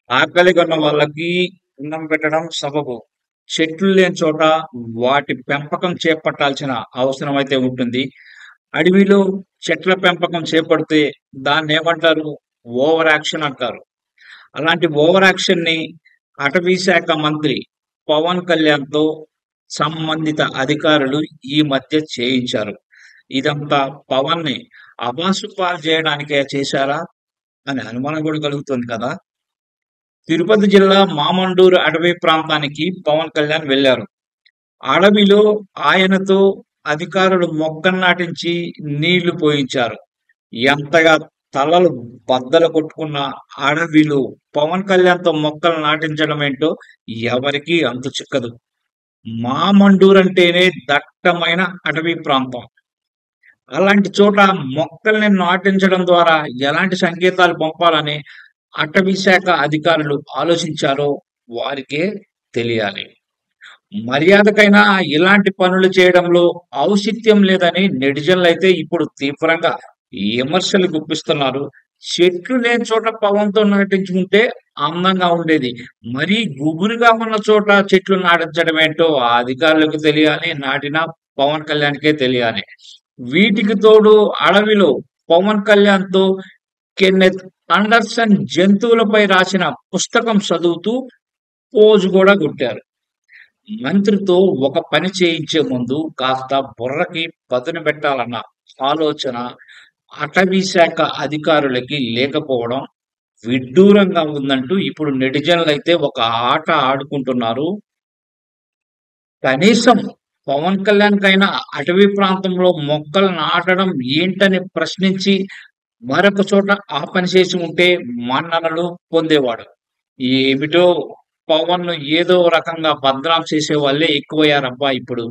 ఆకలిగా ఉన్న వాళ్ళకి అన్నం పెట్టడం సబబు. చెట్లు లేని చోట వాటి పెంపకం చేపట్టాల్సిన అవసరం అయితే ఉంటుంది. అడవిలో చెట్ల పెంపకం చేపడితే దాన్నేమంటారు? ఓవర్ యాక్షన్ అంటారు. అలాంటి ఓవర్ యాక్షన్ ని అటవీ శాఖ మంత్రి పవన్ కళ్యాణ్‌తో సంబంధిత అధికారులు ఈ మధ్య చేయించారు. ఇదంతా పవన్‌ని అభాసుపాలు చేయడానికే చేశారా? అనే అనుమానం కూడా కలుగుతుంది కదా! తిరుపతి జిల్లా మామండూరు అటవీ ప్రాంతానికి పవన్ కళ్యాణ్ వెళ్లారు. అడవిలో ఆయనతో అధికారులు మొక్కలు నాటించి నీళ్లు పోయించారు. ఎంతగా తలలు బద్దలు కొట్టుకున్న అడవిలో పవన్ కళ్యాణ్‌తో మొక్కలు నాటించడం ఏంటో ఎవరికీ అంతు చిక్కదు. మామండూర్ అంటేనే దట్టమైన అటవీ ప్రాంతం. అలాంటి చోట మొక్కల్ని నాటించడం ద్వారా ఎలాంటి సంకేతాలు పంపాలని అటవీ శాఖ అధికారులు ఆలోచించారో వారికే తెలియాలి. మర్యాదకైనా ఇలాంటి పనులు చేయడంలో ఔచిత్యం లేదని నెటిజన్లయితే ఇప్పుడు తీవ్రంగా విమర్శలు గుప్పిస్తున్నారు. చెట్లు లేని చోట పవన్‌తో నాటించుకుంటే అందంగా ఉండేది. మరీ గుబురుగా ఉన్న చోట చెట్లు నాటించడం ఏంటో ఆ అధికారులకు తెలియాలి. నాటిన పవన్ కళ్యాణ్‌కే తెలియాలి. వీటికి తోడు అడవిలో పవన్ కళ్యాణ్‌తో కెన్నెత్ అండర్సన్ జంతువులపై రాసిన పుస్తకం చదువుతూ పోజు కూడా కొట్టారు. మంత్రితో ఒక పని చేయించే ముందు కాస్త బుర్రకి పదును పెట్టాలన్న ఆలోచన అటవీ శాఖ అధికారులకి లేకపోవడం విడ్డూరంగా ఉందంటూ ఇప్పుడు నెటిజన్లయితే ఒక ఆట ఆడుకుంటున్నారు. కనీసం పవన్ కళ్యాణ్‌కైనా అటవీ ప్రాంతంలో మొక్కలు నాటడం ఏంటని ప్రశ్నించి మరొక చోట ఆ పని చేసి ఉంటే మన్ననలు పొందేవాడు. ఏమిటో పవన్‌ను ఏదో రకంగా బదనాం చేసేవాళ్ళే ఎక్కువయ్యారబ్బా ఇప్పుడు.